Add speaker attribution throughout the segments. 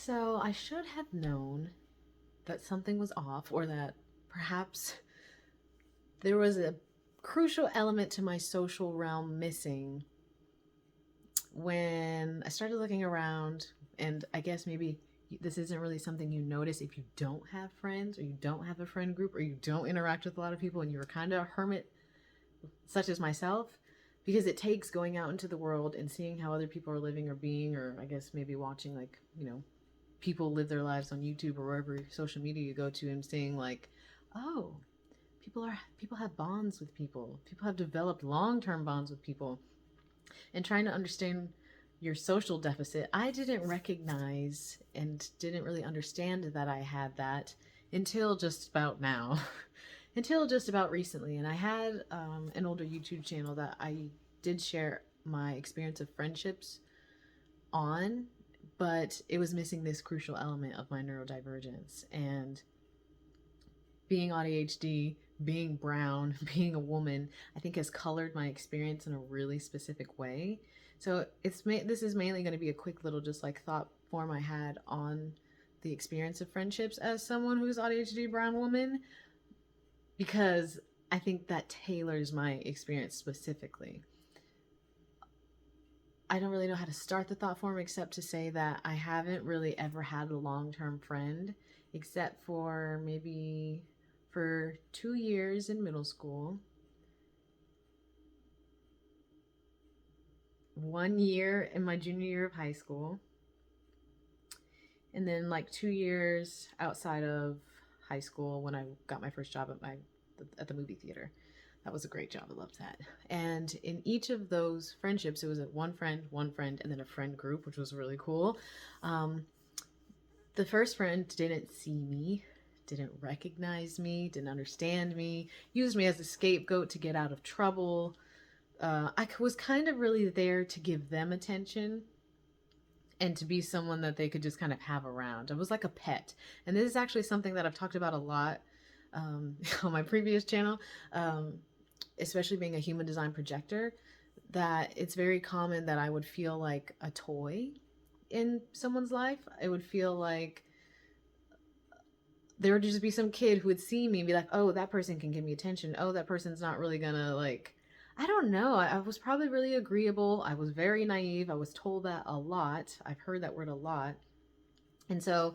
Speaker 1: So I should have known that something was off, or that perhaps there was a crucial element to my social realm missing when I started looking around. And I guess maybe this isn't really something you notice if you don't have friends, or you don't have a friend group, or you don't interact with a lot of people and you're kind of a hermit, such as myself, because it takes going out into the world and seeing how other people are living or being, or I guess maybe watching, like, people live their lives on YouTube or wherever social media you go to, and seeing like, oh, people have bonds with people. People have developed long-term bonds with people, and trying to understand your social deficit. I didn't recognize and didn't really understand that I had that until just about now. Until just about recently. And I had an older YouTube channel that I did share my experience of friendships on, but it was missing this crucial element of my neurodivergence. And being AuDHD, being brown, being a woman, I think has colored my experience in a really specific way. So this is mainly going to be a quick little just like thought form I had on the experience of friendships as someone who's AuDHD brown woman, because I think that tailors my experience specifically. I don't really know how to start the thought form except to say that I haven't really ever had a long-term friend, except for maybe for 2 years in middle school, 1 year in my junior year of high school, and then like 2 years outside of high school when I got my first job at the movie theater. That was a great job. I loved that. And in each of those friendships, it was one friend, and then a friend group, which was really cool. The first friend didn't see me, didn't recognize me, didn't understand me, used me as a scapegoat to get out of trouble. I was kind of really there to give them attention and to be someone that they could just kind of have around. I was like a pet. And this is actually something that I've talked about a lot on my previous channel, especially being a human design projector, that it's very common that I would feel like a toy in someone's life. I would feel like there would just be some kid who would see me and be like, oh, that person can give me attention. Oh, that person's not really gonna, like, I don't know. I was probably really agreeable. I was very naive. I was told that a lot. I've heard that word a lot. And so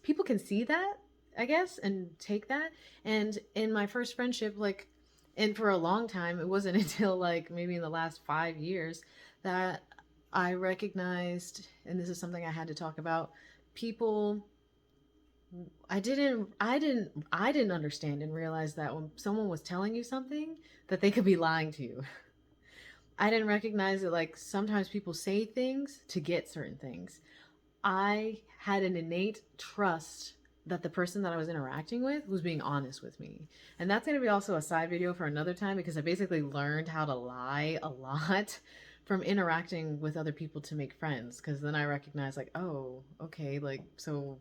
Speaker 1: people can see that, I guess, and take that. And in my first friendship, like, and for a long time, it wasn't until like maybe in the last 5 years that I recognized, and this is something I had to talk about, people I didn't understand and realize that when someone was telling you something, that they could be lying to you. I didn't recognize that, like, sometimes people say things to get certain things. I had an innate trust that the person that I was interacting with was being honest with me. And that's going to be also a side video for another time, because I basically learned how to lie a lot from interacting with other people to make friends. Because then I recognized, like, oh, okay, like, so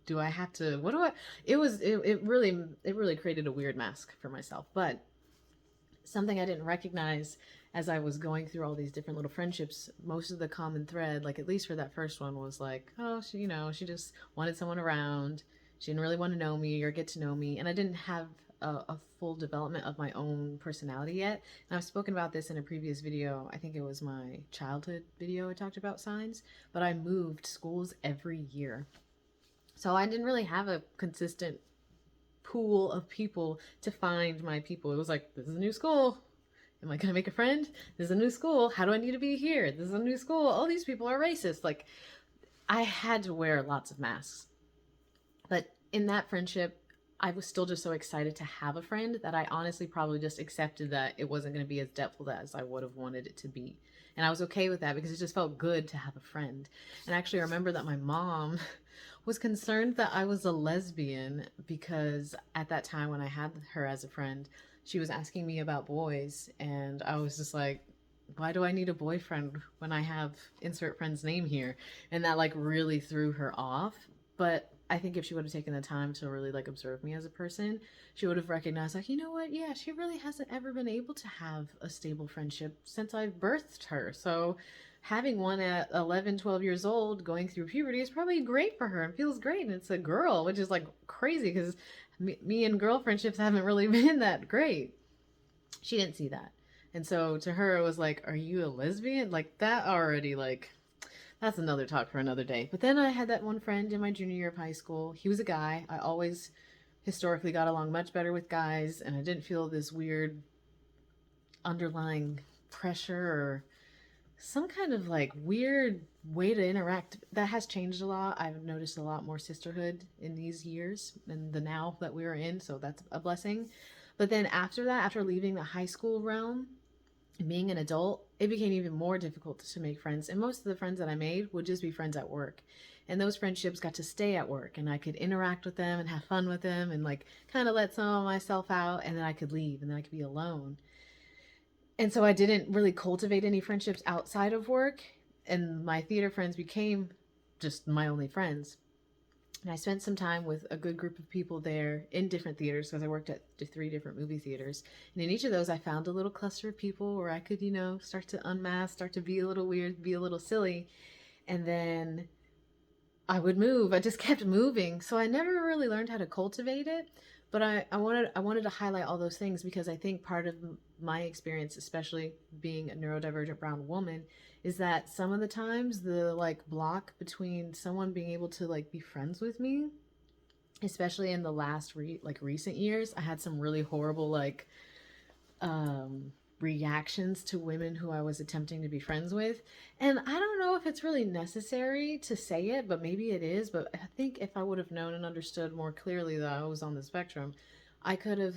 Speaker 1: do I have to, what do I, it really created a weird mask for myself. But something I didn't recognize as I was going through all these different little friendships, most of the common thread, like at least for that first one, was like, oh, she just wanted someone around. She didn't really want to know me or get to know me. And I didn't have a full development of my own personality yet. And I've spoken about this in a previous video. I think it was my childhood video. I talked about signs, but I moved schools every year. So I didn't really have a consistent pool of people to find my people. It was like, this is a new school. Am I gonna make a friend? This is a new school. How do I need to be here? This is a new school. All these people are racist. Like, I had to wear lots of masks. But in that friendship, I was still just so excited to have a friend that I honestly probably just accepted that it wasn't going to be as depthful as I would have wanted it to be. And I was okay with that because it just felt good to have a friend. And I actually remember that my mom was concerned that I was a lesbian, because at that time when I had her as a friend, she was asking me about boys. And I was just like, why do I need a boyfriend when I have insert friend's name here? And that like really threw her off. But I think if she would have taken the time to really like observe me as a person, she would have recognized, like, you know what? Yeah, she really hasn't ever been able to have a stable friendship since I birthed her. So having one at 11, 12 years old going through puberty is probably great for her and feels great. And it's a girl, which is like crazy because me and girl friendships haven't really been that great. She didn't see that. And so to her, it was like, are you a lesbian? Like that already, like, that's another talk for another day. But then I had that one friend in my junior year of high school. He was a guy. I always historically got along much better with guys, and I didn't feel this weird underlying pressure or some kind of like weird way to interact. That has changed a lot. I've noticed a lot more sisterhood in these years and the now that we're in, so that's a blessing. But then after that, after leaving the high school realm and being an adult, it became even more difficult to make friends. And most of the friends that I made would just be friends at work. And those friendships got to stay at work, and I could interact with them and have fun with them and like kind of let some of myself out, and then I could leave and then I could be alone. And so I didn't really cultivate any friendships outside of work, and my theater friends became just my only friends. And I spent some time with a good group of people there in different theaters because I worked at 3 different movie theaters. And in each of those, I found a little cluster of people where I could, start to unmask, start to be a little weird, be a little silly. And then I would move. I just kept moving. So I never really learned how to cultivate it. But I wanted to highlight all those things because I think part of my experience, especially being a neurodivergent brown woman, is that some of the times the like block between someone being able to like be friends with me, especially in the last recent years, I had some really horrible um, reactions to women who I was attempting to be friends with. And I don't know if it's really necessary to say it, but maybe it is. But I think if I would have known and understood more clearly that I was on the spectrum, I could have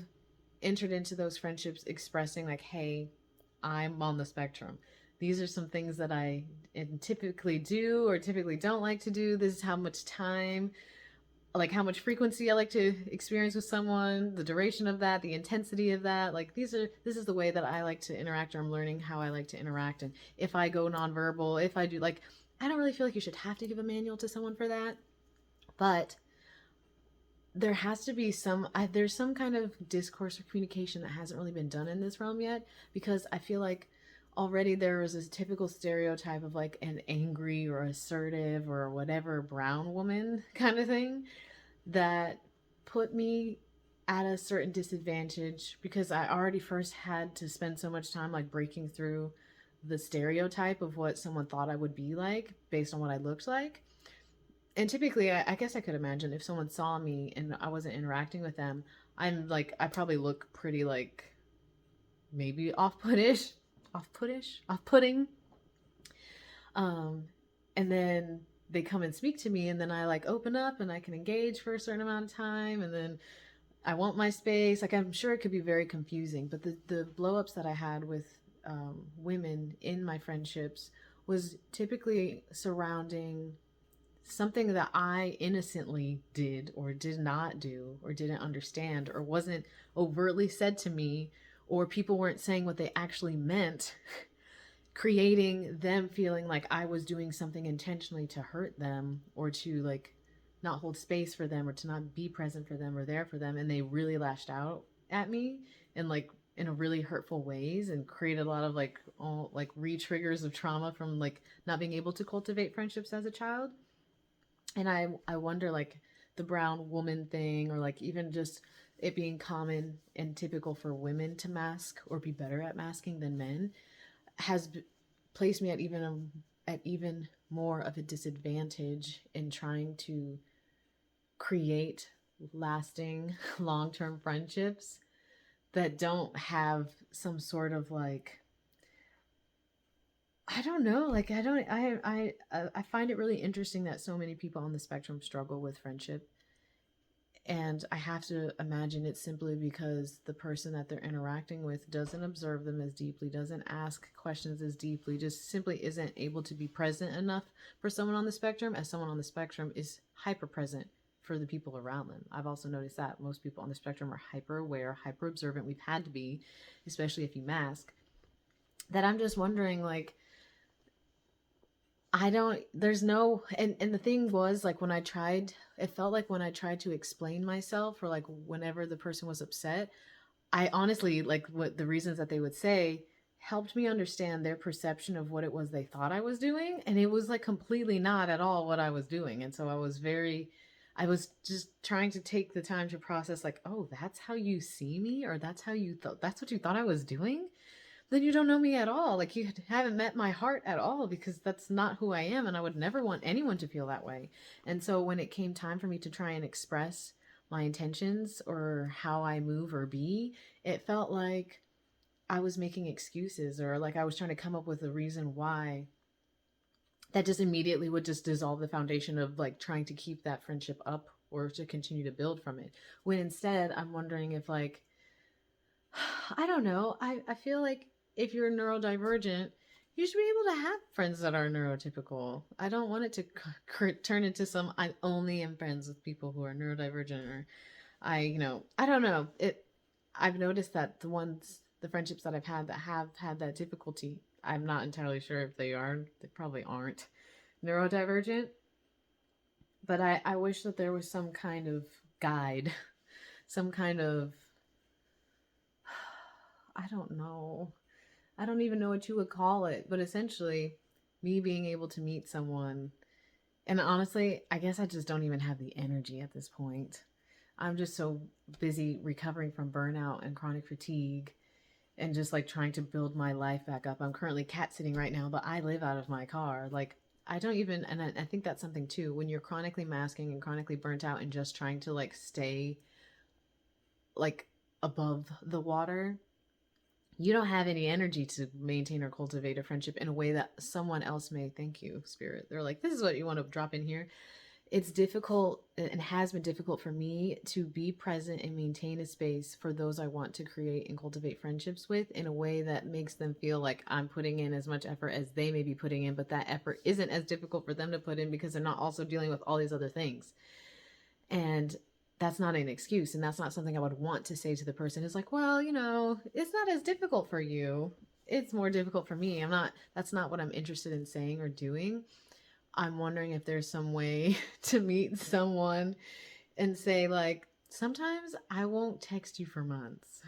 Speaker 1: entered into those friendships expressing, like, hey, I'm on the spectrum. These are some things that I typically do or typically don't like to do. This is how much time, like how much frequency I like to experience with someone, the duration of that, the intensity of that. Like this is the way that I like to interact, or I'm learning how I like to interact. And if I go nonverbal, if I do like, I don't really feel like you should have to give a manual to someone for that, but there has to be there's some kind of discourse or communication that hasn't really been done in this realm yet, because I feel like already there was this typical stereotype of like an angry or assertive or whatever brown woman kind of thing that put me at a certain disadvantage because I already first had to spend so much time like breaking through the stereotype of what someone thought I would be like based on what I looked like. And typically, I guess I could imagine if someone saw me and I wasn't interacting with them, I probably look pretty like maybe off-putting. Um, and then they come and speak to me, and then I like open up and I can engage for a certain amount of time, and then I want my space. Like I'm sure it could be very confusing, but the blow ups that I had with women in my friendships was typically surrounding something that I innocently did or did not do or didn't understand or wasn't overtly said to me, or people weren't saying what they actually meant, creating them feeling like I was doing something intentionally to hurt them or to like not hold space for them or to not be present for them or there for them. And they really lashed out at me and like in a really hurtful ways and created a lot of like all like re-triggers of trauma from like not being able to cultivate friendships as a child. And I wonder like the brown woman thing, or like even just it being common and typical for women to mask or be better at masking than men has placed me at even more of a disadvantage in trying to create lasting long-term friendships that don't have some sort of like, I don't know, like I don't I find it really interesting that so many people on the spectrum struggle with friendship. And I have to imagine it's simply because the person that they're interacting with doesn't observe them as deeply, doesn't ask questions as deeply, just simply isn't able to be present enough for someone on the spectrum, as someone on the spectrum is hyper present for the people around them. I've also noticed that most people on the spectrum are hyper aware, hyper observant. We've had to be, especially if you mask. That I'm just wondering, like, I don't, there's no, and the thing was, like, when I tried, it felt like when I tried to explain myself, or like whenever the person was upset, I honestly, like, what the reasons that they would say helped me understand their perception of what it was they thought I was doing. And it was like completely not at all what I was doing. And so I was just trying to take the time to process, like, oh, that's how you see me, or that's how you thought, that's what you thought I was doing. Then you don't know me at all. Like, you haven't met my heart at all, because that's not who I am. And I would never want anyone to feel that way. And so when it came time for me to try and express my intentions or how I move or be, it felt like I was making excuses, or like I was trying to come up with a reason why that just immediately would just dissolve the foundation of like trying to keep that friendship up or to continue to build from it. When instead, I'm wondering if, like, I don't know, I feel like if you're neurodivergent, you should be able to have friends that are neurotypical. I don't want it to turn into some I only am friends with people who are neurodivergent, or I don't know. I've noticed that the friendships that I've had that have had that difficulty, I'm not entirely sure if they probably aren't neurodivergent, but I wish that there was some kind of guide, some kind of, I don't know. I don't even know what you would call it, but essentially me being able to meet someone. And honestly, I guess I just don't even have the energy at this point. I'm just so busy recovering from burnout and chronic fatigue and just like trying to build my life back up. I'm currently cat sitting right now, but I live out of my car. Like, I don't even, and I think that's something too. When you're chronically masking and chronically burnt out and just trying to like stay like above the water, you don't have any energy to maintain or cultivate a friendship in a way that someone else may. Thank you, spirit. They're like, this is what you want to drop in here. It's difficult and has been difficult for me to be present and maintain a space for those I want to create and cultivate friendships with in a way that makes them feel like I'm putting in as much effort as they may be putting in, but that effort isn't as difficult for them to put in because they're not also dealing with all these other things. And that's not an excuse. And that's not something I would want to say to the person who's like, well, it's not as difficult for you. It's more difficult for me. That's not what I'm interested in saying or doing. I'm wondering if there's some way to meet someone and say, like, sometimes I won't text you for months.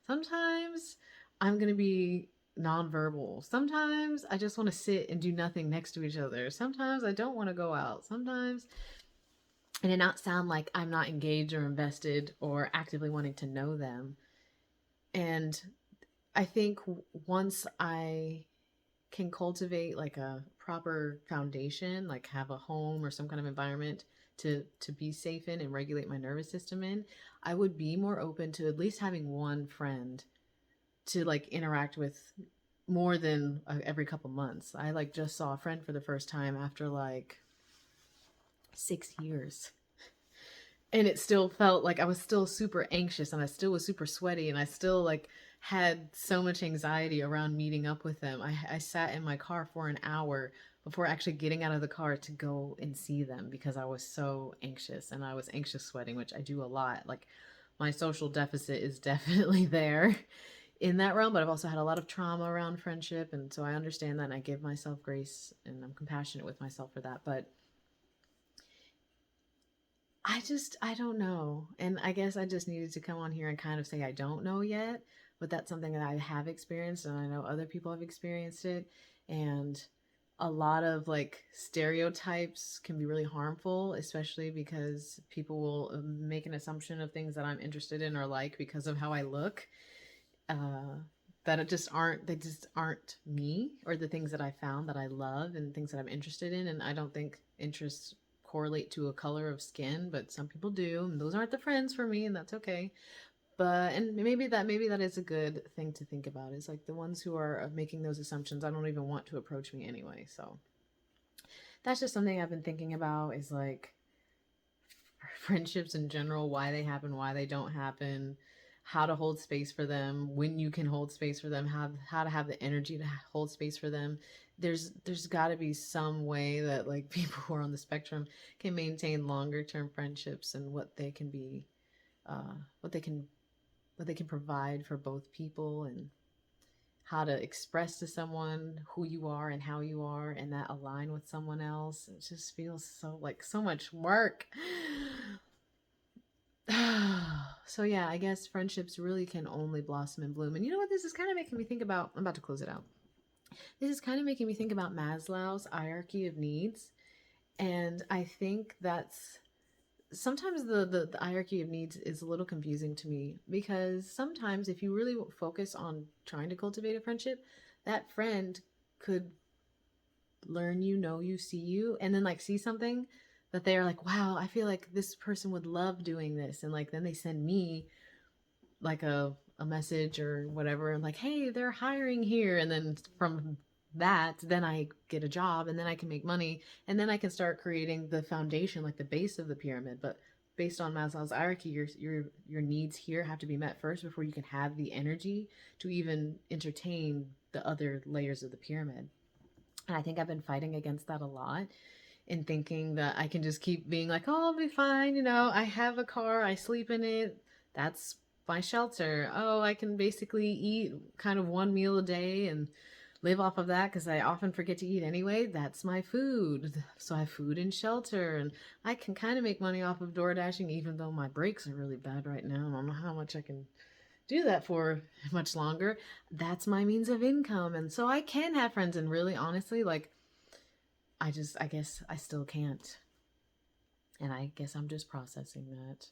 Speaker 1: Sometimes I'm going to be nonverbal. Sometimes I just want to sit and do nothing next to each other. Sometimes I don't want to go out. Sometimes, and it not sound like I'm not engaged or invested or actively wanting to know them. And I think once I can cultivate like a proper foundation, like have a home or some kind of environment to be safe in and regulate my nervous system in, I would be more open to at least having one friend to like interact with more than every couple months. I like just saw a friend for the first time after like 6 years. And it still felt like I was still super anxious and I still was super sweaty and I still like had so much anxiety around meeting up with them. I sat in my car for an hour before actually getting out of the car to go and see them because I was so anxious, and I was anxious sweating, which I do a lot. Like, my social deficit is definitely there in that realm, but I've also had a lot of trauma around friendship. And so I understand that and I give myself grace and I'm compassionate with myself for that. But I don't know. And I guess I just needed to come on here and kind of say I don't know yet, but that's something that I have experienced and I know other people have experienced it. And a lot of like stereotypes can be really harmful, especially because people will make an assumption of things that I'm interested in or like because of how I look. That they just aren't me, or the things that I found that I love and things that I'm interested in. And I don't think interests correlate to a color of skin, but some people do, and those aren't the friends for me, and that's okay. But and maybe that is a good thing to think about. Is like the ones who are making those assumptions, I don't even want to approach me anyway. So that's just something I've been thinking about, is like friendships in general, why they happen, why they don't happen, how to hold space for them, when you can hold space for them, how to have the energy to hold space for them. There's got to be some way that like people who are on the spectrum can maintain longer term friendships, and what they can be, uh, what they can what they can provide for both people, and how to express to someone who you are and how you are, and that align with someone else. It just feels so much work. So yeah, I guess friendships really can only blossom and bloom. And you know what this is kind of making me think about? I'm about to close it out. This is kind of making me think about Maslow's hierarchy of needs. And I think that's sometimes the hierarchy of needs is a little confusing to me, because sometimes if you really focus on trying to cultivate a friendship, that friend could learn you, know you, see you, and then like see something that they are like, wow, I feel like this person would love doing this. And like then they send me like a message or whatever, and like, hey, they're hiring here. And then from that, then I get a job, and then I can make money, and then I can start creating the foundation, like the base of the pyramid. But based on Maslow's hierarchy, your needs here have to be met first before you can have the energy to even entertain the other layers of the pyramid. And I think I've been fighting against that a lot, in thinking that I can just keep being like, oh, I'll be fine. You know, I have a car, I sleep in it. That's my shelter. Oh, I can basically eat kind of one meal a day and live off of that because I often forget to eat anyway. That's my food. So I have food and shelter. And I can kind of make money off of door dashing, even though my breaks are really bad right now. I don't know how much I can do that for much longer. That's my means of income. And so I can have friends. And really, honestly, like, I guess I still can't. And I guess I'm just processing that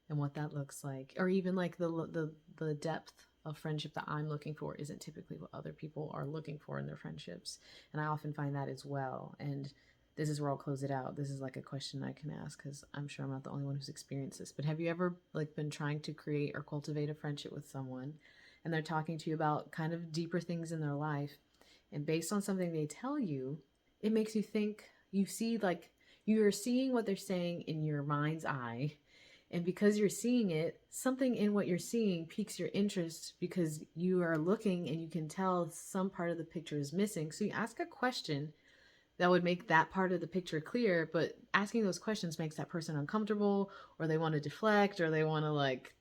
Speaker 1: and what that looks like. Or even like the depth of friendship that I'm looking for isn't typically what other people are looking for in their friendships. And I often find that as well. And this is where I'll close it out. This is like a question I can ask, because I'm sure I'm not the only one who's experienced this. But have you ever like been trying to create or cultivate a friendship with someone, and they're talking to you about kind of deeper things in their life, and based on something they tell you, it makes you think, you see, like, you're seeing what they're saying in your mind's eye, and because you're seeing it, something in what you're seeing piques your interest because you are looking and you can tell some part of the picture is missing. So you ask a question that would make that part of the picture clear, but asking those questions makes that person uncomfortable, or they want to deflect, or they want to like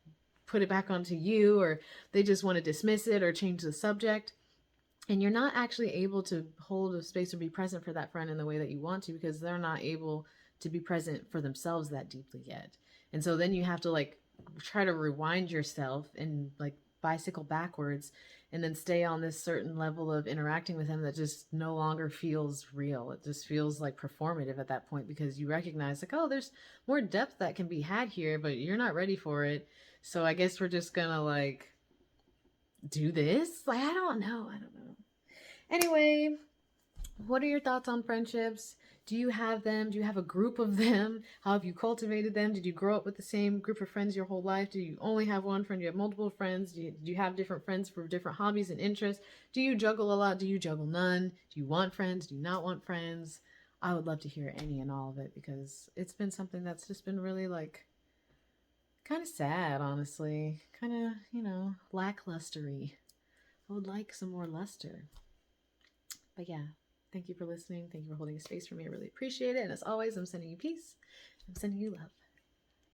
Speaker 1: put it back onto you, or they just want to dismiss it or change the subject. And you're not actually able to hold a space or be present for that friend in the way that you want to, because they're not able to be present for themselves that deeply yet. And so then you have to like try to rewind yourself and like bicycle backwards, and then stay on this certain level of interacting with them that just no longer feels real. It just feels like performative at that point, because you recognize like, oh, there's more depth that can be had here, but you're not ready for it. So I guess we're just gonna like do this. Like, I don't know. Anyway, what are your thoughts on friendships? Do you have them? Do you have a group of them? How have you cultivated them? Did you grow up with the same group of friends your whole life? Do you only have one friend? Do you have multiple friends? Do you have different friends for different hobbies and interests? Do you juggle a lot? Do you juggle none? Do you want friends? Do you not want friends? I would love to hear any and all of it, because it's been something that's just been really like kind of sad, honestly. Kind of, lacklustery. I would like some more luster. But yeah, thank you for listening. Thank you for holding a space for me. I really appreciate it. And as always, I'm sending you peace. I'm sending you love.